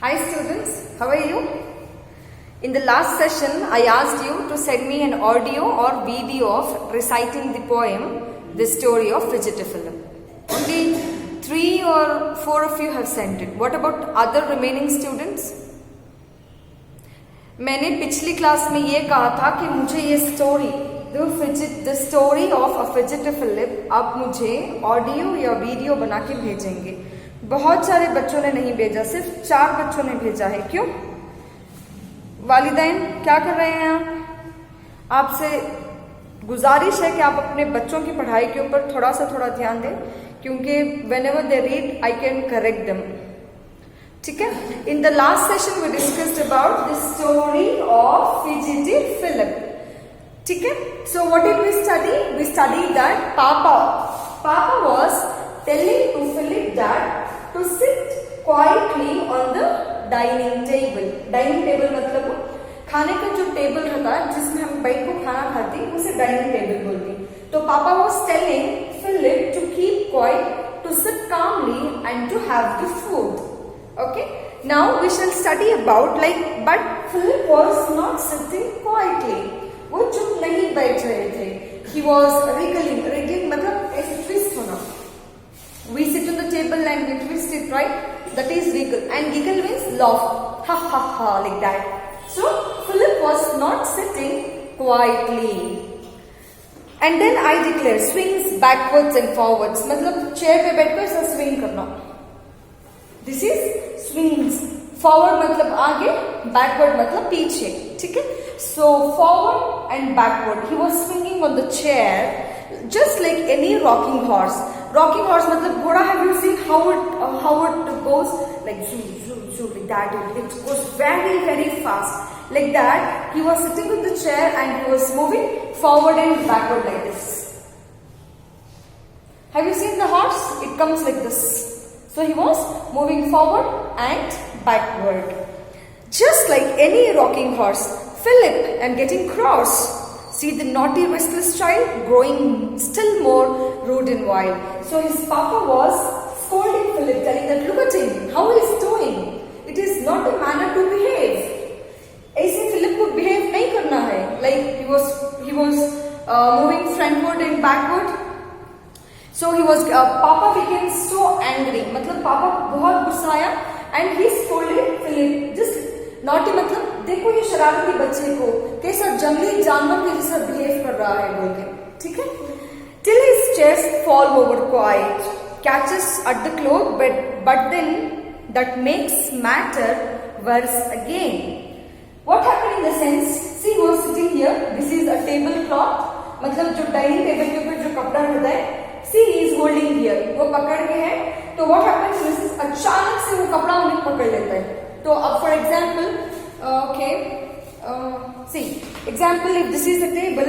Hi students, how are you? In the last session, I asked you to send me an audio or video of reciting the poem, The Story of Fidgety Philip. Only 3 or 4 of you have sent it. What about other remaining students? मैंने पिछली class में ये कहा था कि मुझे ये story the story of a fidgety Philip आप मुझे ऑडियो या वीडियो बना के भेजेंगे. बहुत सारे बच्चों ने नहीं भेजा, सिर्फ 4 बच्चों ने भेजा है. क्यों? वालिदैन क्या कर रहे हैं? आपसे गुजारिश है कि आप अपने बच्चों की पढ़ाई के ऊपर थोड़ा ध्यान दें, क्योंकि whenever they read I can correct them. ठीक है. In the last session we discussed about the story of fidgety Philip. ठीक है. So what did we study? We study that papa was telling to Philip that to sit quietly on the dining table. Dining table मतलब खाने का जो table रहता है जिसमें हम बैठ को खाना खाते हैं उसे डाइनिंग टेबल बोलते हैं. तो पापा was telling Philip to keep quiet, to sit calmly and to have the food. Okay. Now we shall study about but Philip was not sitting quietly. वो चुप नहीं बैठ रहे थे. He was wriggling मतलब ऐसे twist होना. We sit on the table and we twist it, right? That is wiggle. And giggle means laugh. Ha ha ha, like that. So, Philip was not sitting quietly. And then I declare, swings backwards and forwards. मतलब chair पे बैठ कर ऐसा swing करना. This is swings. Forward मतलब आगे, backward मतलब पीछे. ठीक है? So, forward and backward. He was swinging on the chair just like any rocking horse. Rocking horse मतलब घोड़ा. Have you seen how it goes? Like zoom like that. It goes very fast. Like that, he was sitting in the chair and he was moving forward and backward like this. Have you seen the horse? It comes like this. So he was moving forward and backward. Just like any rocking horse. Philip, I'm getting cross. See the naughty restless child growing still more rude and wild. So his papa was scolding Philip, telling that look at him, how he is doing. It is not a manner to behave. ऐसे Philip को behave नहीं करना है. Like he was moving frontward and backward. So he was papa became so angry. मतलब पापा बहुत गुस्साया and he scolded Philip. Just naughty मतलब देखो ये शरारती बच्चे को कैसा जंगली जानवर के जैसा बिहेव कर रहा है बोल के. ठीक है. Till his chest fall over quiet, catches at the cloth, but then that makes matter worse again. What happened in the sense? See, he was sitting here. This is a tablecloth. मतलब जो dining table के ऊपर जो कपड़ा रहता है. See, he is holding here. वो पकड़ के है. तो what happens is अचानक से वो कपड़ा उन्हें पकड़ लेता है. तो अब for example, see, example if this is the table,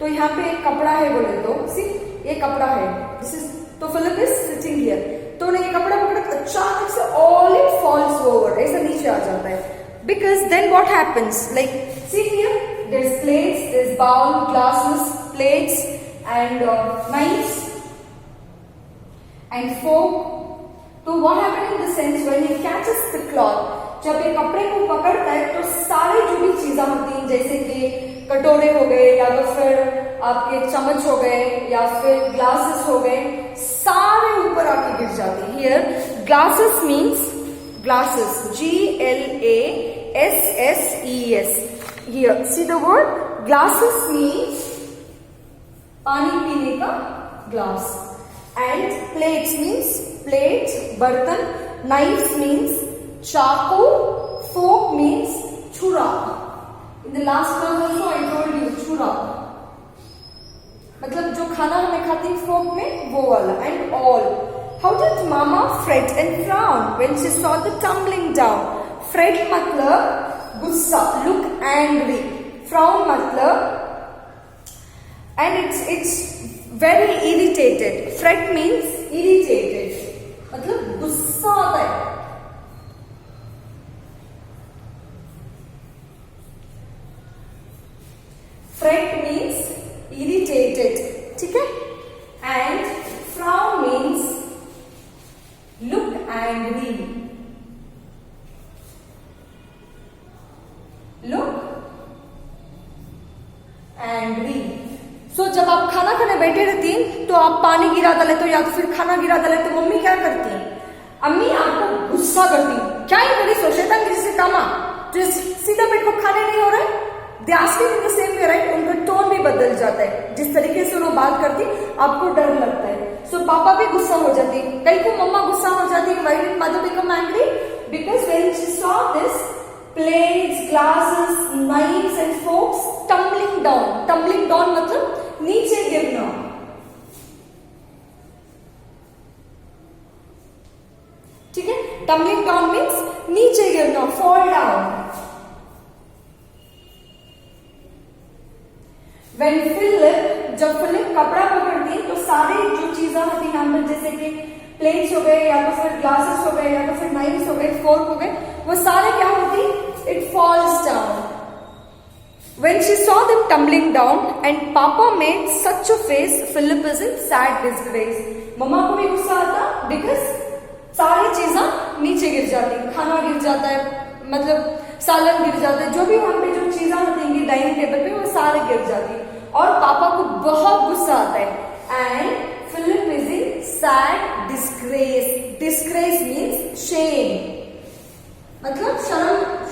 तो यहाँ पे एक कपड़ा है बोले तो see ये कपड़ा है. This is तो Philip is sitting here. तो उन्हें ये कपड़ा पकड़ा अचानक से all it falls over. ऐसा नीचे आ जाता है. Because then what happens? Like see here, there's plates, there's bowl, glasses, plates, and knives, and fork. तो what happened in the sense when he catches the cloth? जब ये कपड़े को पकड़ता है तो सारी जो भी चीजें होती हैं जैसे कि कटोरे हो गए या तो फिर आपके चम्मच हो गए या फिर ग्लासेस हो गए, सारे ऊपर आके गिर जाते हैं. Here glasses means glasses GLASSES. Here see the word glasses means पानी पीने का glass. And plates means plate बर्तन. नाइफ्स मीन्स चाकू. fork means छुरा. In the last class also I told you छुरा मतलब जो खाना हमें खाते हैं fork में वो वाला. And all. How did Mama fret and frown when she saw the tumbling down? Fret मतलब गुस्सा. Look angry. Frown मतलब and it's very irritated. Fret means irritated मतलब गुस्सा आता है. Fret means irritated. ठीक है. And frown means look angry. बैठे रहती हैं तो आप पानी गिरा डाले तो या तो फिर खाना गिरा डाले तो मम्मी क्या करती है? अम्मी आपको गुस्सा करती, क्या ही करी सो शैतान किसी से कामा, तो सीधा पेट को खाने नहीं हो रहा है। They asking in the same way, right? उनका टोन भी बदल जाता है, जिस तरीके से वो बात करती आपको डर लगता है। सो पापा भी गुस्सा हो जाती, कई को मम्मा गुस्सा हो जाती। Why did mother become angry? Because when she saw this plates, glasses, knifes and forks tumbling down. Tumbling down मतलब नीचे गिरना। ठीक है, टम्बलिंग डाउन मीन्स नीचे गिरना, फॉल डाउन। When Philip, जब फिलिप कपड़ा पकड़ती तो सारे जो चीजें होती यहाँ पर, जैसे कि प्लेट्स हो गए या तो फिर ग्लासेस हो गए या तो फिर नाइफ्स हो गए, फोर्क हो गए, वो सारे क्या होती? It falls down. When she saw them tumbling down and Papa made such a face, Philip is in sad disgrace. मम्मा को भी गुस्सा आता बिकॉज सारी चीजें नीचे गिर जाती, खाना गिर जाता है, मतलब सालन गिर जाता है, जो भी वहां पे जो चीजें होती डाइनिंग टेबल पे वो सारे गिर जाती और पापा को बहुत गुस्सा आता है। And Philip is in sad disgrace. Disgrace means shame, मतलब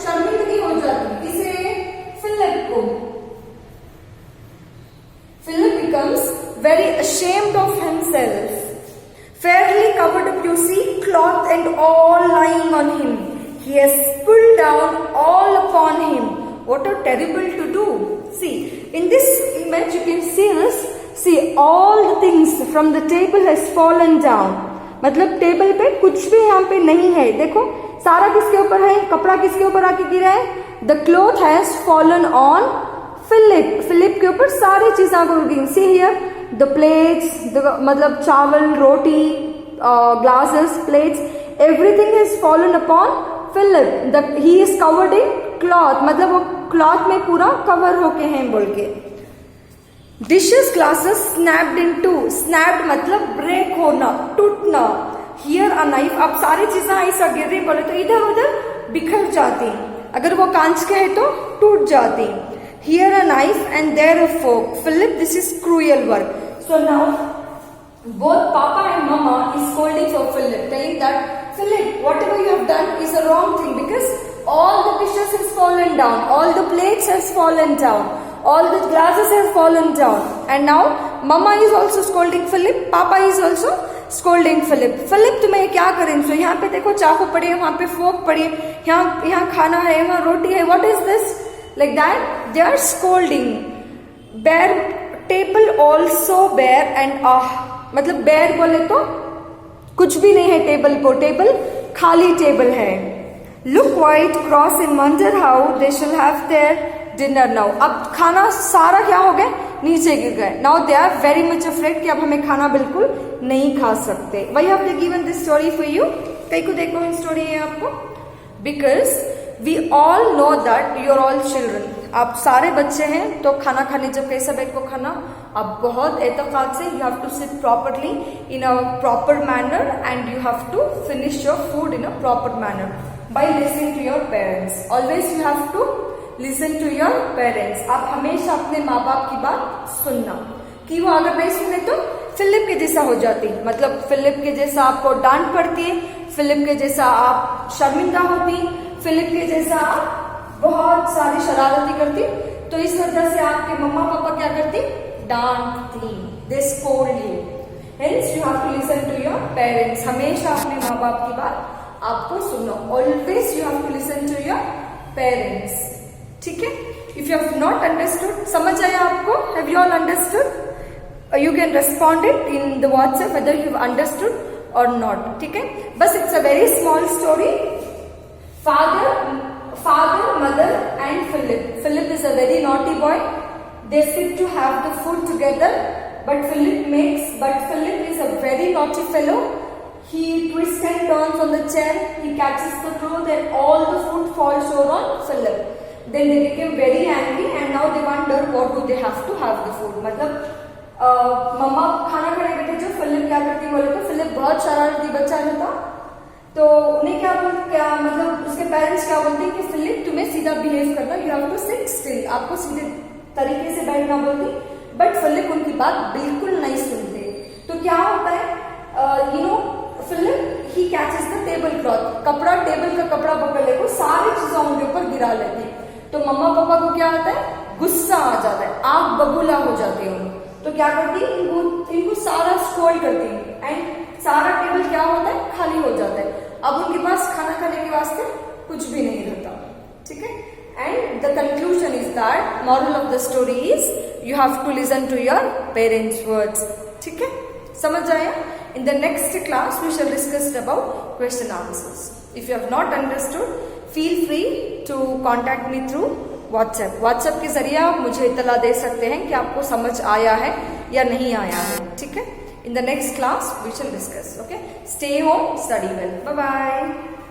शर्मिंदगी हो जाती किसे? फिलिप को। Philip becomes very ashamed of himself, fairly covered up, you see, cloth and all lying on him. He has pulled down all upon him. What a terrible to do. See, in this image you can see this. See, all the things from the table has fallen down. मतलब table पे कुछ भी यहाँ पे नहीं है। देखो सारा किसके ऊपर है? कपड़ा किसके ऊपर आके गिरा है? The cloth has fallen on Philip. Philip के ऊपर सारी चीजें आपको गिरी। See here, the plates, मतलब चावल, रोटी, glasses, plates, everything has fallen upon Philip. He is covered in cloth, मतलब वो क्लॉथ में पूरा कवर होके हैं बोल के। Dishes, glasses snapped in two. Snapped मतलब ब्रेक होना, टूटना। हियर अ नाइफ, अब सारी चीजें ऐसा गिर रही बोले तो इधर उधर बिखर जाती, अगर वो कांच के है तो टूट जाती। Here a knife and there a fork. Philip, this is cruel work. So now both Papa and Mama is scolding for Philip, telling that Philip, whatever you have done is a wrong thing because all the dishes has fallen down, all the plates has fallen down, all the glasses have fallen down, and now Mama is also scolding Philip, Papa is also scolding Philip. Philip तुम्हें क्या करें? So यहाँ पे देखो चाकू पड़ी है, वहाँ पे फोर्क पड़ी है, यहाँ खाना है, यहाँ रोटी है. What is this? Like that they are scolding. Bare table also bare and मतलब बेयर बोले तो कुछ भी नहीं है टेबल पर, टेबल खाली टेबल है. Look quite cross in wonder how they shall have their dinner now. अब खाना सारा क्या हो गया, नीचे गिर गए. Now they are very much afraid कि अब हमें खाना बिल्कुल नहीं खा सकते. Why have they given this story for you? कई को देखो इन स्टोरी है आपको. Because we all know that you are all children. आप सारे बच्चे हैं तो खाना खाने जब कैसा बैठ को खाना, आप बहुत एतकाद से you have to sit properly in a proper manner and you have to finish your food in a proper manner by listening to your parents. Always you have to listen to your parents. आप हमेशा अपने माँ बाप की बात सुनना, कि वो अगर नहीं सुने तो फिलिप के जैसा हो जाती, मतलब फिलिप के जैसा आपको डांट पड़ती है, फिलिप के जैसा आप शर्मिंदा होती, फिलिप के जैसा आप बहुत सारी शरारती करती. तो इस वजह से आपके मम्मा पापा क्या करती, डांटती, they scold you. Hence you have to listen to your parents. हमेशा अपने माँ बाप की बात आपको सुनो. Always you have to listen to your parents. ठीक है. If you have not understood, समझ आया आपको? Have you all understood? You can respond it in the WhatsApp whether you've understood or not. ठीक है. बस it's a very small story. Father, mother and Philip. Philip is a very naughty boy. They sit to have the food together, but Philip is a very naughty fellow. He twists and turns on the chair. He catches the cloth and all the food falls over on Philip. Then they became very angry and now they wonder what do they have to have the food. मतलब मम्मा खाना खाने बैठे जो Philip क्या करती बोले तो Philip बहुत शरारती बच्चा था, तो उन्हें क्या मतलब उसके पेरेंट्स क्या बोलते हैं कि फिलिप तुम्हें सीधा बिहेव करना, you have to sit still, आपको सीधे तरीके से बैठना बोलती. बट फिलिप उनकी बात बिल्कुल नहीं सुनते। तो क्या होता है, Philip he catches the table cloth, कपड़ा, टेबल का कपड़ा पकड़ लेकर सारी चीजें उनके ऊपर गिरा लेते हैं। तो मम्मा पापा को क्या आता है, गुस्सा आ जाता है, आग बबूला हो जाती है उनको। तो क्या करती है, इनको सारा स्कोल्ड करती है एंड सारा टेबल क्या होता है, खाली हो जाता है। अब उनके पास खाना खाने के वास्ते कुछ भी नहीं रहता। ठीक है, and the conclusion is that moral of the story is you have to listen to your parents words. ठीक है, समझ आया? In the next class, we shall discuss about question answers. If you have not understood, feel free to contact me through WhatsApp. WhatsApp के जरिए आप मुझे इत्तला दे सकते हैं कि आपको समझ आया है या नहीं आया है। ठीक है, in the next class we shall discuss. Okay, stay home, study well. Bye bye.